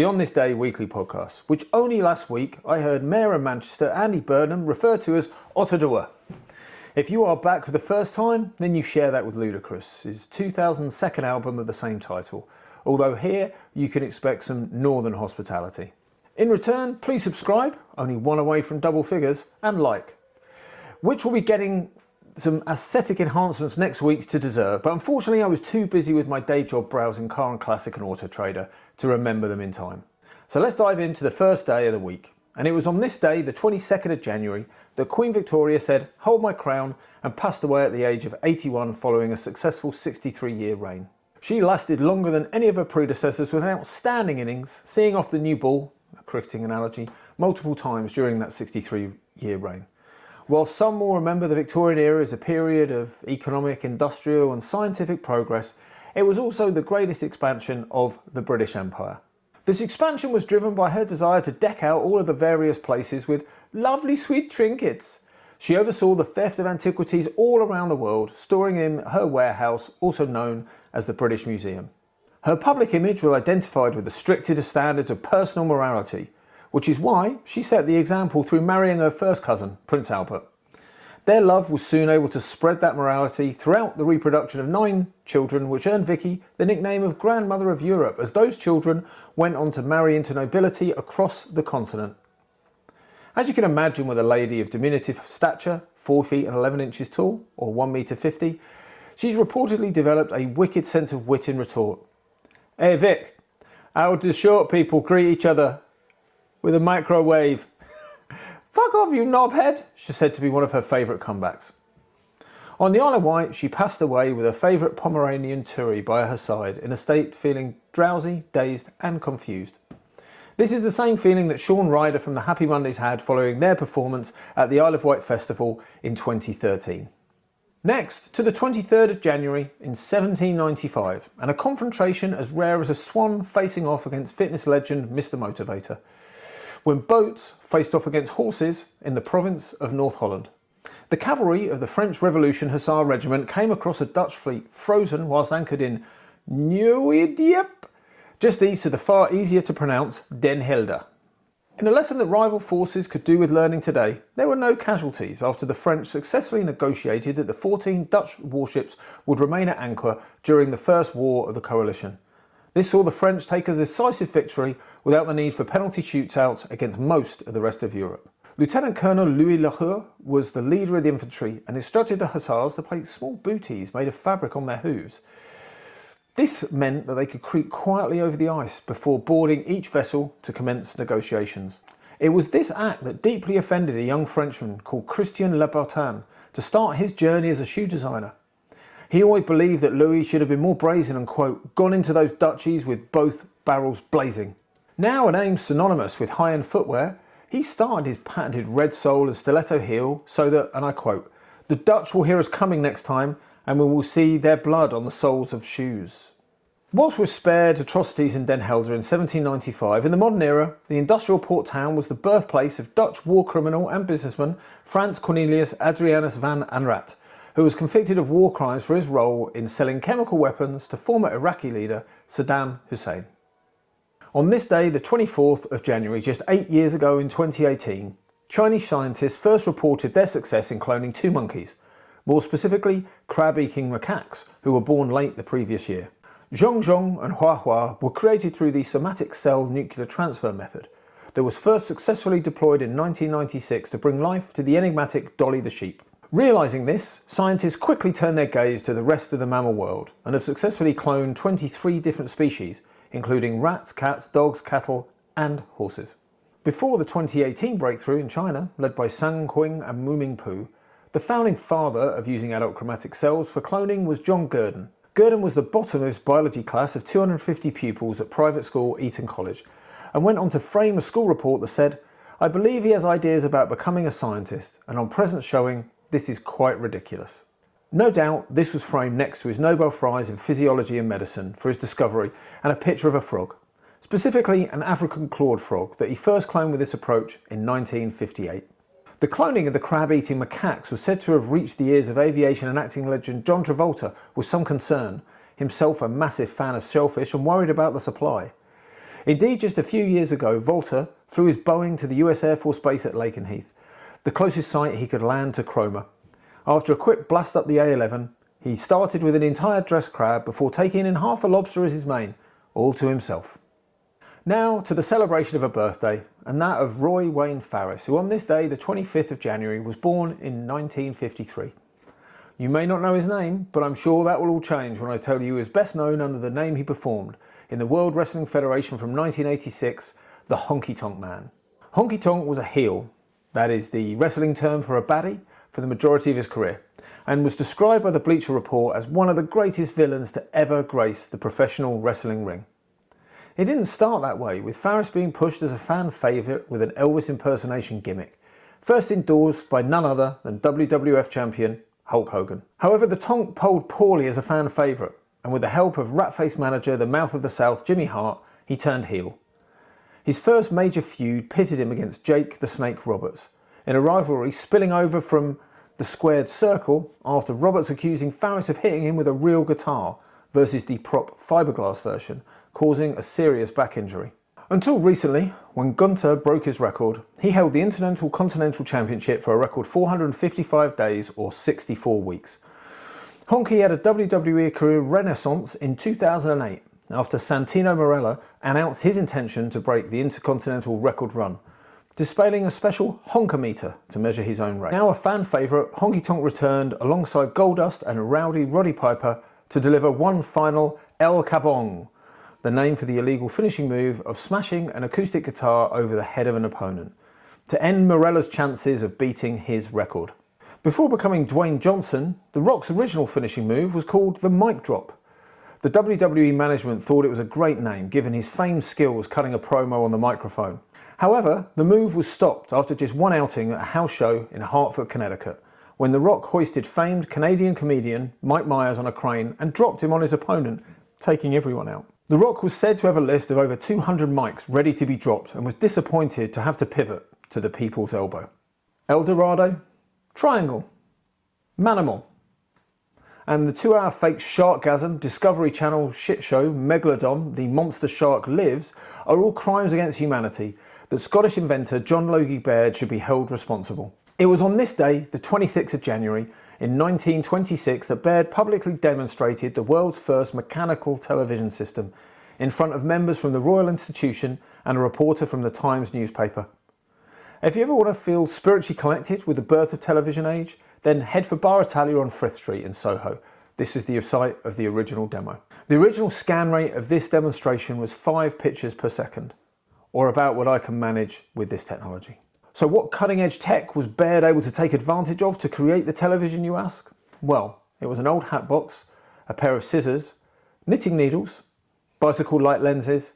On This Day weekly podcast, which only last week I heard Mayor of Manchester Andy Burnham refer to as Ottawa. If you are back for the first time, then you share that with Ludacris, his 2002 album of the same title, although here you can expect some northern hospitality. In return, please subscribe, only one away from double figures, and like, which will be getting some aesthetic enhancements next week to deserve, but unfortunately I was too busy with my day job browsing Car and Classic and Auto Trader to remember them in time. So let's dive into the first day of the week. And it was on this day, the 22nd of January, that Queen Victoria said, "Hold my crown," and passed away at the age of 81 following a successful 63-year reign. She lasted longer than any of her predecessors with an outstanding innings, seeing off the new ball, a cricketing analogy, multiple times during that 63-year reign. While some will remember the Victorian era as a period of economic, industrial and scientific progress, it was also the greatest expansion of the British Empire. This expansion was driven by her desire to deck out all of the various places with lovely sweet trinkets. She oversaw the theft of antiquities all around the world, storing in her warehouse, also known as the British Museum. Her public image was identified with the strictest standards of personal morality, which is why she set the example through marrying her first cousin, Prince Albert. Their love was soon able to spread that morality throughout the reproduction of 9 children, which earned Vicky the nickname of Grandmother of Europe, as those children went on to marry into nobility across the continent. As you can imagine, with a lady of diminutive stature, 4 feet and 11 inches tall, or 1 metre 50, she's reportedly developed a wicked sense of wit in retort. "Hey Vic, how do short people greet each other with a microwave?" "Fuck off, you knobhead," she said to be one of her favourite comebacks. On the Isle of Wight, she passed away with her favourite Pomeranian Turi by her side in a state feeling drowsy, dazed and confused. This is the same feeling that Shaun Ryder from the Happy Mondays had following their performance at the Isle of Wight Festival in 2013. Next, to the 23rd of January in 1795, and a confrontation as rare as a swan facing off against fitness legend Mr. Motivator, when boats faced off against horses in the province of North Holland. The cavalry of the French Revolution Hussar Regiment came across a Dutch fleet frozen whilst anchored in Nieuw-Diep, just east of the far easier to pronounce Den Helder. In a lesson that rival forces could do with learning today, there were no casualties after the French successfully negotiated that the 14 Dutch warships would remain at anchor during the First War of the Coalition. This saw the French take a decisive victory without the need for penalty shootouts against most of the rest of Europe. Lieutenant Colonel Louis Lahoud was the leader of the infantry and instructed the hussars to place small booties made of fabric on their hooves. This meant that they could creep quietly over the ice before boarding each vessel to commence negotiations. It was this act that deeply offended a young Frenchman called Christian Labarthe to start his journey as a shoe designer. He always believed that Louis should have been more brazen and, quote, gone into those Dutchies with both barrels blazing. Now a name synonymous with high-end footwear, he started his patented red sole and stiletto heel so that, and I quote, "the Dutch will hear us coming next time and we will see their blood on the soles of shoes." Whilst we're spared atrocities in Den Helder in 1795, in the modern era, the industrial port town was the birthplace of Dutch war criminal and businessman Frans Cornelius Adrianus van Anrat, who was convicted of war crimes for his role in selling chemical weapons to former Iraqi leader Saddam Hussein. On this day, the 24th of January, just 8 years ago in 2018, Chinese scientists first reported their success in cloning 2 monkeys, more specifically crab-eating macaques, who were born late the previous year. Zhong and Hua were created through the somatic cell nuclear transfer method that was first successfully deployed in 1996 to bring life to the enigmatic Dolly the sheep. Realising this, scientists quickly turned their gaze to the rest of the mammal world and have successfully cloned 23 different species, including rats, cats, dogs, cattle and horses. Before the 2018 breakthrough in China, led by Sang Qing and Mu Mingpu, the founding father of using adult chromatic cells for cloning was John Gurdon. Gurdon was the bottom of his biology class of 250 pupils at private school Eton College and went on to frame a school report that said, "I believe he has ideas about becoming a scientist, and on present showing, this is quite ridiculous." No doubt this was framed next to his Nobel Prize in Physiology and Medicine for his discovery and a picture of a frog, specifically an African clawed frog that he first cloned with this approach in 1958. The cloning of the crab-eating macaques was said to have reached the ears of aviation and acting legend John Travolta with some concern, himself a massive fan of shellfish and worried about the supply. Indeed, just a few years ago, Volta flew his Boeing to the US Air Force Base at Lakenheath, the closest site he could land to Cromer. After a quick blast up the A11, he started with an entire dressed crab before taking in half a lobster as his main, all to himself. Now to the celebration of a birthday, and that of Roy Wayne Farris, who on this day, the 25th of January, was born in 1953. You may not know his name, but I'm sure that will all change when I tell you he is best known under the name he performed in the World Wrestling Federation from 1986, the Honky Tonk Man. Honky Tonk was a heel, that is the wrestling term for a baddie, for the majority of his career, and was described by the Bleacher Report as one of the greatest villains to ever grace the professional wrestling ring. It didn't start that way, with Farris being pushed as a fan favourite with an Elvis impersonation gimmick, first endorsed by none other than WWF champion Hulk Hogan. However, the Tonk polled poorly as a fan favourite, and with the help of rat-faced manager, the Mouth of the South, Jimmy Hart, he turned heel. His first major feud pitted him against Jake the Snake Roberts, in a rivalry spilling over from the squared circle after Roberts accusing Farris of hitting him with a real guitar versus the prop fiberglass version, causing a serious back injury. Until recently, when Gunther broke his record, he held the Intercontinental Championship for a record 455 days or 64 weeks. Honky had a WWE career renaissance in 2008 after Santino Marella announced his intention to break the Intercontinental record run, displaying a special honkometer to measure his own rate. Now a fan favourite, Honky Tonk returned alongside Goldust and rowdy Roddy Piper to deliver one final El Cabong, the name for the illegal finishing move of smashing an acoustic guitar over the head of an opponent, to end Morella's chances of beating his record. Before becoming Dwayne Johnson, The Rock's original finishing move was called the Mic Drop. The WWE management thought it was a great name given his famed skills cutting a promo on the microphone. However, the move was stopped after just one outing at a house show in Hartford, Connecticut, when The Rock hoisted famed Canadian comedian Mike Myers on a crane and dropped him on his opponent, taking everyone out. The Rock was said to have a list of over 200 mics ready to be dropped and was disappointed to have to pivot to the People's Elbow. El Dorado, Triangle, Manimal, and the 2-hour fake Sharkgasm Discovery Channel shit show Megalodon, the Monster Shark Lives, are all crimes against humanity that Scottish inventor John Logie Baird should be held responsible. It was on this day, the 26th of January, in 1926 that Baird publicly demonstrated the world's first mechanical television system in front of members from the Royal Institution and a reporter from the Times newspaper. If you ever want to feel spiritually connected with the birth of television age, then head for Bar Italia on Frith Street in Soho. This is the site of the original demo. The original scan rate of this demonstration was 5 pictures per second, or about what I can manage with this technology. So what cutting edge tech was Baird able to take advantage of to create the television, you ask? Well, it was an old hat box, a pair of scissors, knitting needles, bicycle light lenses,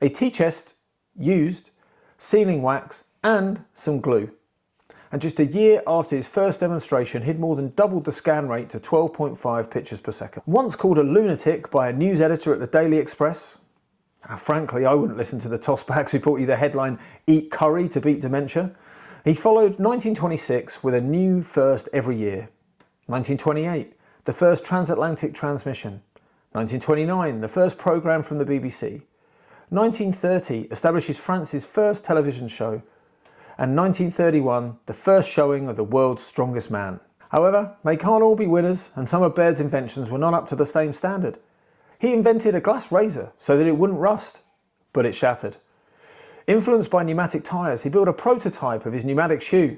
a tea chest, used, sealing wax, and some glue. And just a year after his first demonstration, he'd more than doubled the scan rate to 12.5 pictures per second. Once called a lunatic by a news editor at the Daily Express, frankly, I wouldn't listen to the tossbacks who brought you the headline, "Eat curry to beat dementia." He followed 1926 with a new first every year. 1928, the first transatlantic transmission. 1929, the first programme from the BBC. 1930, establishes France's first television show. And 1931, the first showing of The World's Strongest Man. However, they can't all be winners, and some of Baird's inventions were not up to the same standard. He invented a glass razor so that it wouldn't rust, but it shattered. Influenced by pneumatic tyres, he built a prototype of his pneumatic shoe,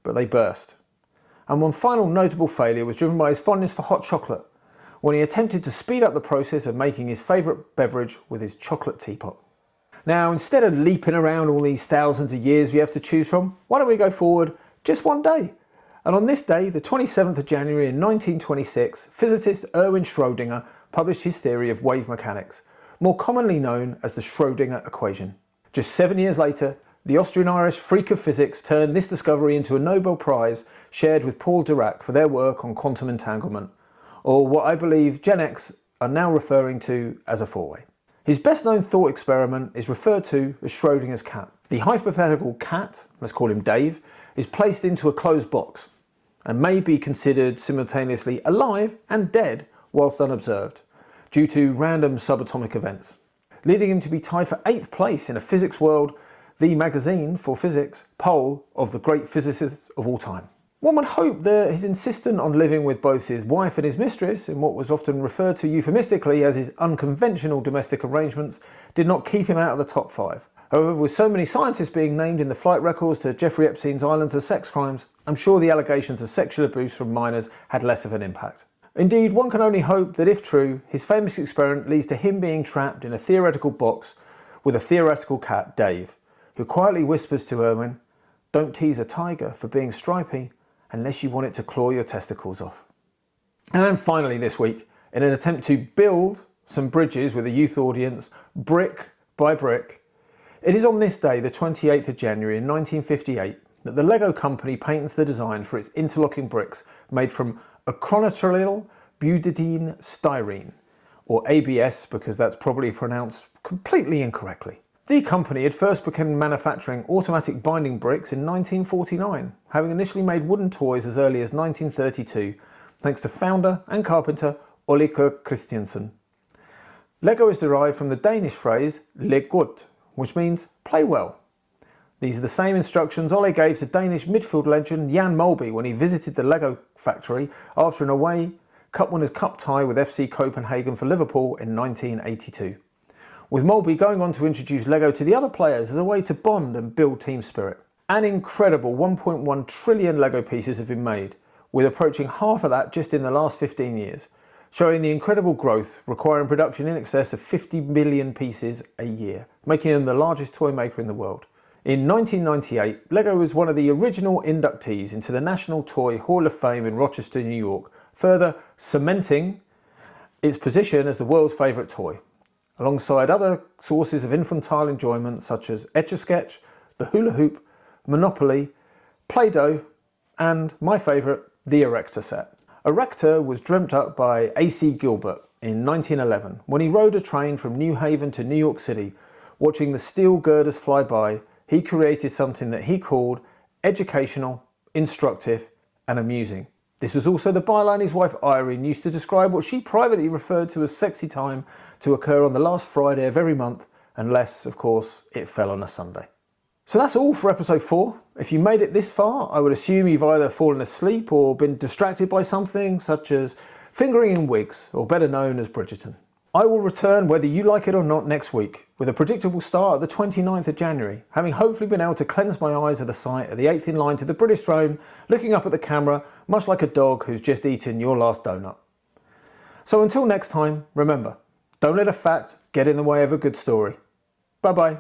but they burst. And one final notable failure was driven by his fondness for hot chocolate, when he attempted to speed up the process of making his favourite beverage with his chocolate teapot. Now, instead of leaping around all these thousands of years we have to choose from, why don't we go forward just one day? And on this day, the 27th of January in 1926, physicist Erwin Schrödinger published his theory of wave mechanics, more commonly known as the Schrödinger equation. Just 7 years later, the Austrian-Irish freak of physics turned this discovery into a Nobel Prize shared with Paul Dirac for their work on quantum entanglement, or what I believe Gen X are now referring to as a four-way. His best-known thought experiment is referred to as Schrödinger's cat. The hypothetical cat, let's call him Dave, is placed into a closed box and may be considered simultaneously alive and dead whilst unobserved, due to random subatomic events. leading him to be tied for 8th place in a Physics World, the magazine for physics, poll of the great physicists of all time. One would hope that his insistence on living with both his wife and his mistress in what was often referred to euphemistically as his unconventional domestic arrangements did not keep him out of the top 5. However, with so many scientists being named in the flight records to Jeffrey Epstein's islands of sex crimes, I'm sure the allegations of sexual abuse from minors had less of an impact. Indeed, one can only hope that if true, his famous experiment leads to him being trapped in a theoretical box with a theoretical cat, Dave, who quietly whispers to Irwin, "Don't tease a tiger for being stripy unless you want it to claw your testicles off." And then finally this week, in an attempt to build some bridges with a youth audience, brick by brick, it is on this day, the 28th of January in 1958, that the Lego company patents the design for its interlocking bricks made from acrylonitrile butadiene styrene, or ABS because that's probably pronounced completely incorrectly. The company had first begun manufacturing automatic binding bricks in 1949, having initially made wooden toys as early as 1932, thanks to founder and carpenter Ole Kirk Christiansen. Lego is derived from the Danish phrase "leg godt," which means play well. These are the same instructions Ole gave to Danish midfield legend Jan Molby when he visited the Lego factory after an away Cup Winners' Cup tie with FC Copenhagen for Liverpool in 1982. With Molby going on to introduce Lego to the other players as a way to bond and build team spirit. An incredible 1.1 trillion Lego pieces have been made, with approaching half of that just in the last 15 years, showing the incredible growth requiring production in excess of 50 million pieces a year, making them the largest toy maker in the world. In 1998, Lego was one of the original inductees into the National Toy Hall of Fame in Rochester, New York, further cementing its position as the world's favourite toy, alongside other sources of infantile enjoyment such as Etch-a-Sketch, the Hula Hoop, Monopoly, Play-Doh, and my favourite, the Erector set. Erector was dreamt up by A.C. Gilbert in 1911 when he rode a train from New Haven to New York City. Watching the steel girders fly by, he created something that he called educational, instructive, and amusing. This was also the byline his wife Irene used to describe what she privately referred to as sexy time to occur on the last Friday of every month, unless, of course, it fell on a Sunday. So that's all for episode 4. If you made it this far, I would assume you've either fallen asleep or been distracted by something such as fingering in wigs, or better known as Bridgerton. I will return whether you like it or not next week, with a predictable start at the 29th of January, having hopefully been able to cleanse my eyes of the sight of the 8th in line to the British throne, looking up at the camera, much like a dog who's just eaten your last donut. So until next time, remember, don't let a fact get in the way of a good story. Bye bye.